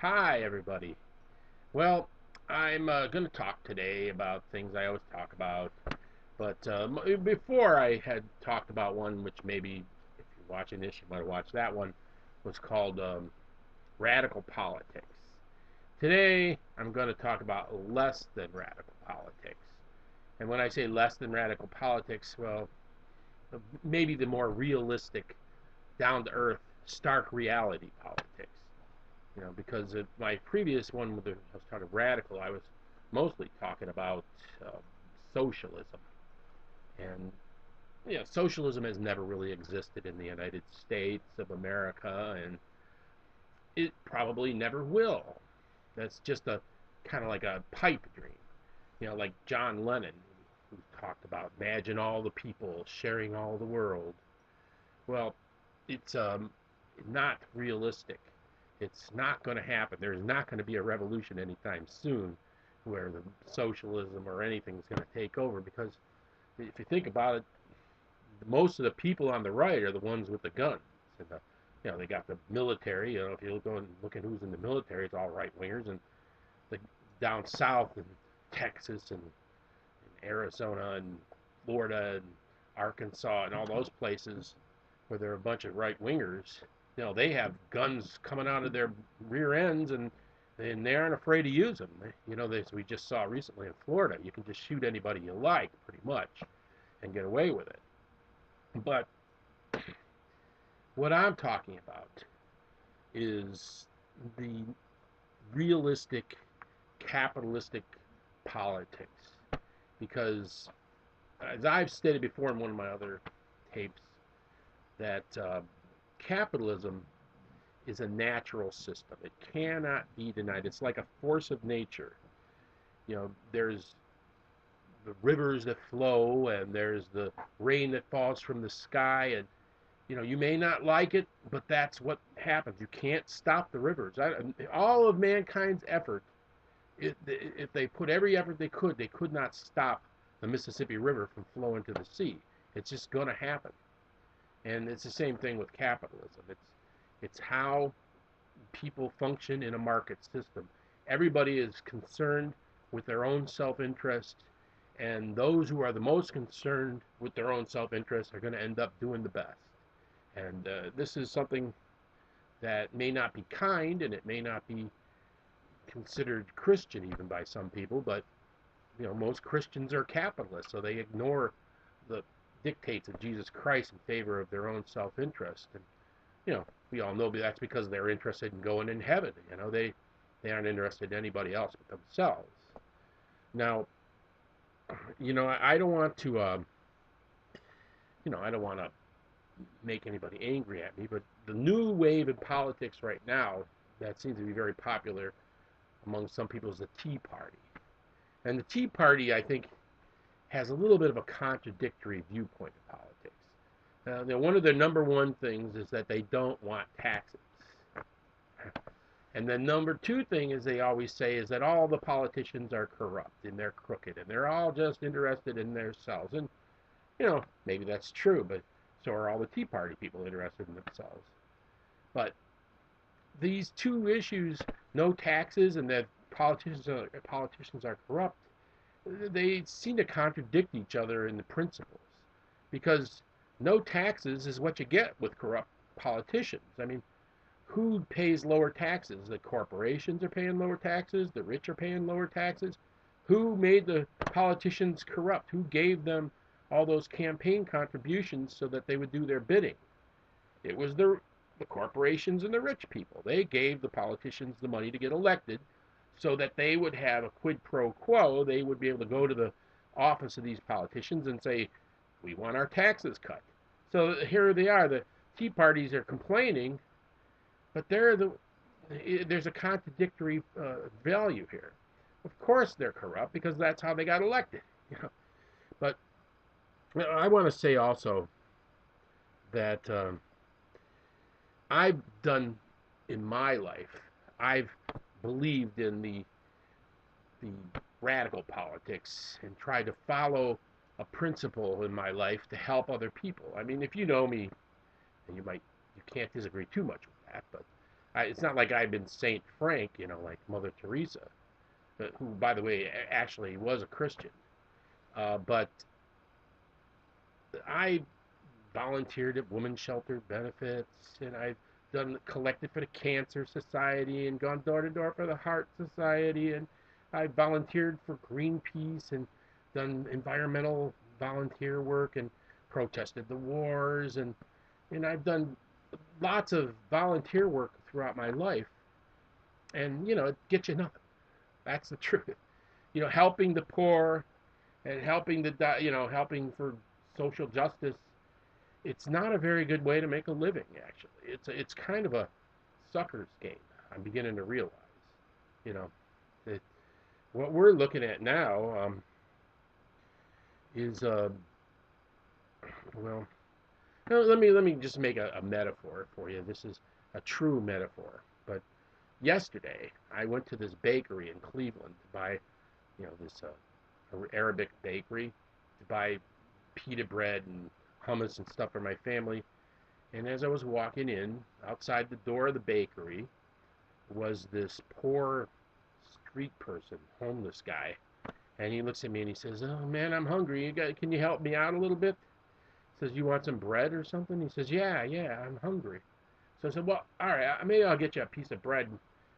Hi, everybody. Well, I'm going to talk today about things I always talk about. But before I had talked about one, which maybe if you're watching this, you might have watched that one, was called Radical Politics. Today, I'm going to talk about less than radical politics. And when I say less than radical politics, well, maybe the more realistic, down to earth, stark reality politics. Because my previous one with I was talking radical, I was mostly talking about socialism, and socialism has never really existed in the United States of America, and it probably never will. That's just a kind of like a pipe dream, like John Lennon, who talked about imagine all the people sharing all the world. Well, it's not realistic. It's not going to happen. There's not going to be a revolution anytime soon where the socialism or anything is going to take over, because if you think about it, most of the people on the right are the ones with the guns. And they got the military. If you look at who's in the military, it's all right wingers. And the, down south in Texas and Arizona and Florida and Arkansas and all those places where there are a bunch of right wingers, they have guns coming out of their rear ends, and they aren't afraid to use them. As we just saw recently in Florida, you can just shoot anybody you like, pretty much, and get away with it. But what I'm talking about is the realistic capitalistic politics, because as I've stated before in one of my other tapes, that capitalism is a natural system. It cannot be denied. It's like a force of nature. There's the rivers that flow, and there's the rain that falls from the sky, and you may not like it, but that's what happens. You can't stop the rivers. All of mankind's effort, if they put every effort they could not stop the Mississippi River from flowing to the sea. It's just going to happen. And it's the same thing with capitalism. It's how people function in a market system. Everybody is concerned with their own self-interest, and those who are the most concerned with their own self-interest are going to end up doing the best. And this is something that may not be kind, and it may not be considered Christian even by some people, but most Christians are capitalists, so they ignore the dictates of Jesus Christ in favor of their own self-interest. And we all know that's because they're interested in going in heaven. They aren't interested in anybody else but themselves. Now, I don't want to I don't want to make anybody angry at me, but the new wave in politics right now that seems to be very popular among some people is the Tea Party. And the Tea Party, I think, has a little bit of a contradictory viewpoint of politics. One of their number one things is that they don't want taxes. And then number two thing is they always say is that all the politicians are corrupt and they're crooked and they're all just interested in themselves. And, maybe that's true, but so are all the Tea Party people interested in themselves. But these two issues, no taxes and that politicians are corrupt, they seem to contradict each other in the principles, because no taxes is what you get with corrupt politicians. I mean, who pays lower taxes? The corporations are paying lower taxes. The rich are paying lower taxes. Who made the politicians corrupt? Who gave them all those campaign contributions so that they would do their bidding? It was the corporations and the rich people. They gave the politicians the money to get elected so that they would have a quid pro quo. They would be able to go to the office of these politicians and say, we want our taxes cut. So here they are. The Tea Parties are complaining, but there's a contradictory value here. Of course they're corrupt because that's how they got elected. But I want to say also that I've done in my life, I've believed in the radical politics and tried to follow a principle in my life to help other people. I mean, if you know me, and you can't disagree too much with that, but It's not like I've been Saint Frank, like Mother Teresa, who, by the way, actually was a Christian. But I volunteered at women's shelter benefits, and I've done collected for the Cancer Society and gone door to door for the Heart Society, and I volunteered for Greenpeace and done environmental volunteer work and protested the wars, and I've done lots of volunteer work throughout my life, and it gets you nothing. That's the truth. Helping the poor and helping for social justice, it's not a very good way to make a living, actually. It's kind of a sucker's game. I'm beginning to realize, you know, that what we're looking at now is well, no, let me just make a metaphor for you. This is a true metaphor. But yesterday, I went to this bakery in Cleveland to buy, this Arabic bakery to buy pita bread and hummus and stuff for my family. And as I was walking in, outside the door of the bakery was this poor street person, homeless guy. And he looks at me and he says, "Oh man, I'm hungry. Can you help me out a little bit?" He says, "You want some bread or something?" He says, "Yeah, I'm hungry." So I said, "Well, all right, maybe I'll get you a piece of bread.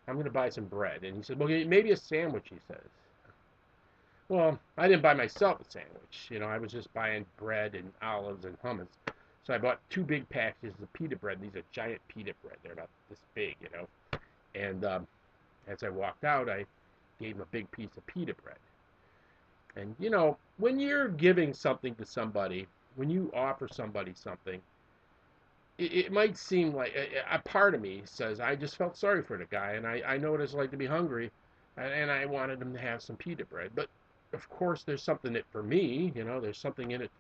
I'm going to buy some bread." And he said, "Well, maybe a sandwich," he says. Well, I didn't buy myself a sandwich. I was just buying bread and olives and hummus. So I bought two big packages of pita bread. These are giant pita bread. They're about this big. And as I walked out, I gave him a big piece of pita bread. And, when you're giving something to somebody, when you offer somebody something, it might seem like a part of me says, I just felt sorry for the guy, and I know what it's like to be hungry, and I wanted him to have some pita bread. But, of course, there's something in it for me, there's something in it.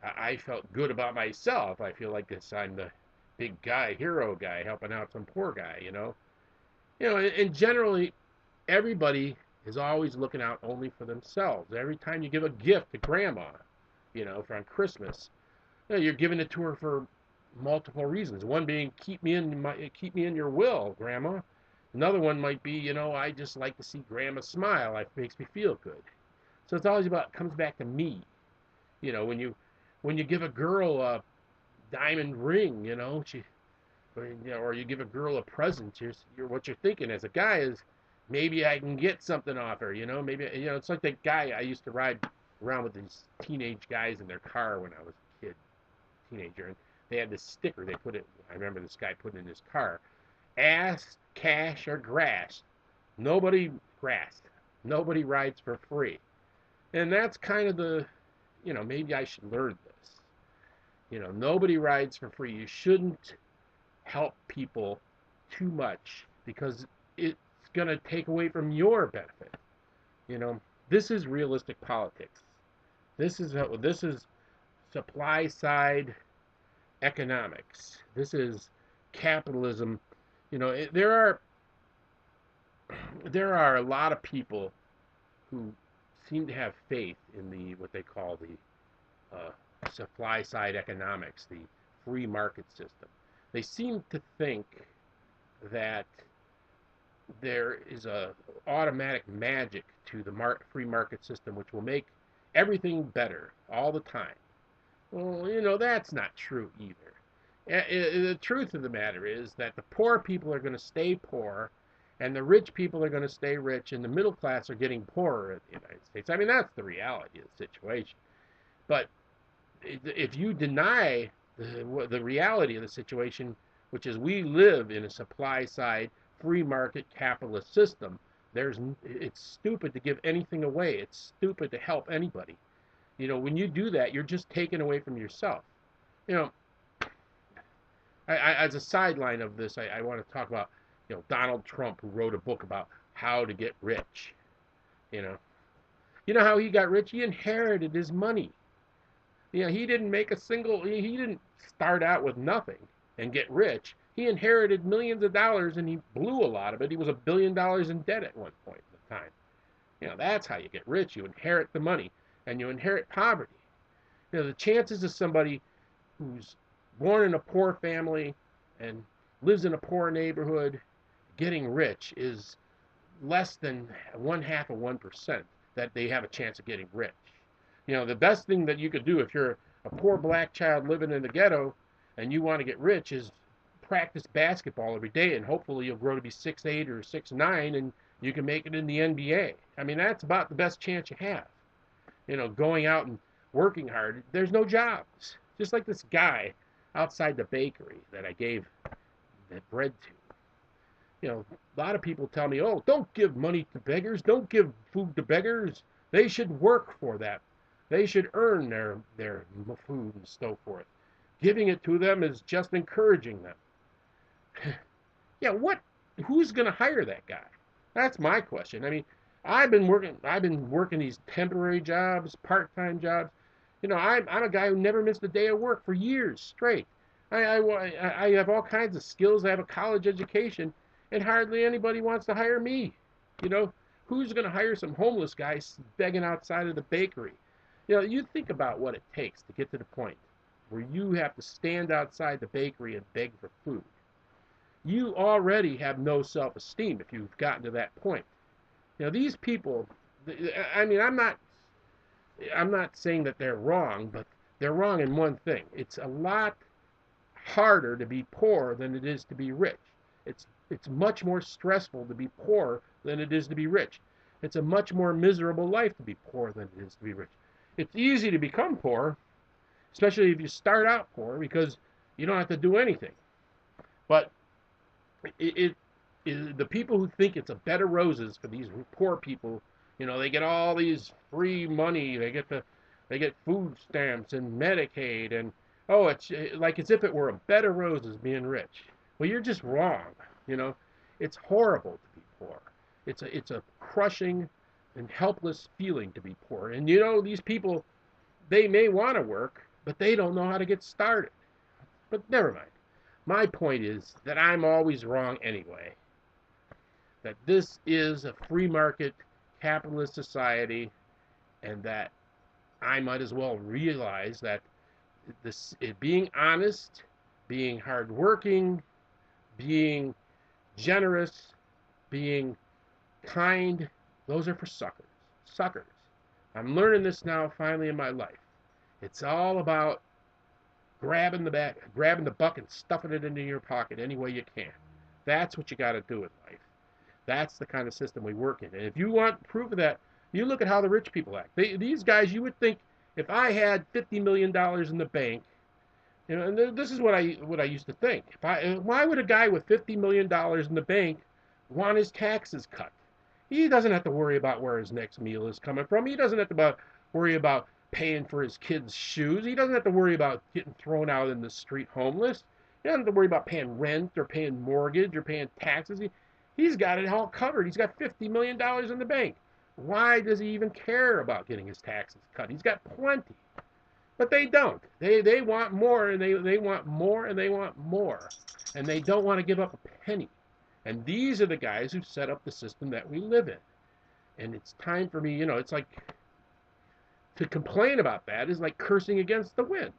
I felt good about myself. I feel like this, I'm the big guy, hero guy, helping out some poor guy. And generally, everybody is always looking out only for themselves. Every time you give a gift to grandma, for on Christmas, you're giving it to her for multiple reasons. One being keep me in your will, grandma. Another one might be, I just like to see grandma smile. It makes me feel good. So it's always comes back to me. When you give a girl a diamond ring, or you give a girl a present, what you're thinking as a guy is, maybe I can get something off her, maybe, it's like that guy I used to ride around with these teenage guys in their car when I was a teenager, and they had this sticker they put it. I remember this guy putting in his car, ass, cash, or grass. Nobody grass. Nobody rides for free. And that's kind of maybe I should learn this. Nobody rides for free. You shouldn't help people too much because it's going to take away from your benefit. This is realistic politics. This is supply side economics. This is capitalism. There are a lot of people who seem to have faith in the what they call the supply side economics, the free market system. They seem to think that there is a automatic magic to the free market system which will make everything better all the time. Well, that's not true either. The truth of the matter is that the poor people are going to stay poor, and the rich people are going to stay rich, and the middle class are getting poorer in the United States. I mean, that's the reality of the situation. But if you deny the reality of the situation, which is we live in a supply side free market capitalist system, it's stupid to give anything away. It's stupid to help anybody. When you do that, you're just taking away from yourself. You know, as a sideline of this, I want to talk about Donald Trump, who wrote a book about how to get rich. You know, you know how he got rich? He inherited his money. He didn't make a single. He didn't start out with nothing and get rich. He inherited millions of dollars and he blew a lot of it. He was $1 billion in debt at one point in time. That's how you get rich. You inherit the money and you inherit poverty. The chances of somebody who's born in a poor family and lives in a poor neighborhood getting rich is less than 0.5% that they have a chance of getting rich. You know, the best thing that you could do if you're a poor black child living in the ghetto and you want to get rich is practice basketball every day, and hopefully you'll grow to be 6'8" or 6'9", and you can make it in the NBA. I mean, that's about the best chance you have. You know, going out and working hard. There's no jobs. Just like this guy outside the bakery that I gave that bread to. You know, a lot of people tell me, oh, don't give money to beggars. Don't give food to beggars. They should work for that. They should earn their food and so forth. Giving it to them is just encouraging them. Yeah, who's going to hire that guy? That's my question. I mean, I've been working these temporary jobs, part-time jobs. You know, I'm a guy who never missed a day of work for years straight. I have all kinds of skills. I have a college education, and hardly anybody wants to hire me. You know, who's going to hire some homeless guy begging outside of the bakery? You know, you think about what it takes to get to the point where you have to stand outside the bakery and beg for food. You already have no self-esteem if you've gotten to that point. You know, these people, I mean, I'm not saying that they're wrong, but they're wrong in one thing. It's a lot harder to be poor than it is to be rich. It's much more stressful to be poor than it is to be rich. It's a much more miserable life to be poor than it is to be rich. It's easy to become poor, especially if you start out poor, because you don't have to do anything. But the people who think it's a bed of roses for these poor people, you know, they get all these free money, they get food stamps and Medicaid, and oh, it's like as if it were a bed of roses being rich. Well, you're just wrong. You know, it's horrible to be poor. It's a crushing and helpless feeling to be poor. And you know, these people, they may want to work, but they don't know how to get started. But never mind. My point is that I'm always wrong anyway. That this is a free market capitalist society, and that I might as well realize that being honest, being hardworking, being generous, being kind, those are for suckers. Suckers. I'm learning this now finally in my life. It's all about grabbing the buck and stuffing it into your pocket any way you can. That's what you got to do in life. That's the kind of system we work in. And if you want proof of that, you look at how the rich people act. These guys, you would think, if I had $50 million in the bank, you know, and this is what I used to think. Why would a guy with $50 million in the bank want his taxes cut? He doesn't have to worry about where his next meal is coming from. He doesn't have to worry about paying for his kids' shoes. He doesn't have to worry about getting thrown out in the street homeless. He doesn't have to worry about paying rent or paying mortgage or paying taxes. He's got it all covered. He's got $50 million in the bank. Why does he even care about getting his taxes cut? He's got plenty. But they don't. They want more, and they want more, and they want more. And they don't want to give up a penny. And these are the guys who set up the system that we live in. And it's time for me, you know, it's like to complain about that is like cursing against the wind.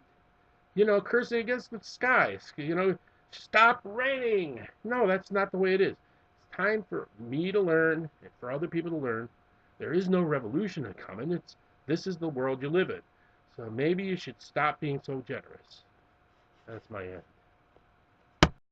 You know, cursing against the skies. You know, stop raining. No, that's not the way it is. It's time for me to learn and for other people to learn. There is no revolution coming. This is the world you live in. So maybe you should stop being so generous. That's my answer.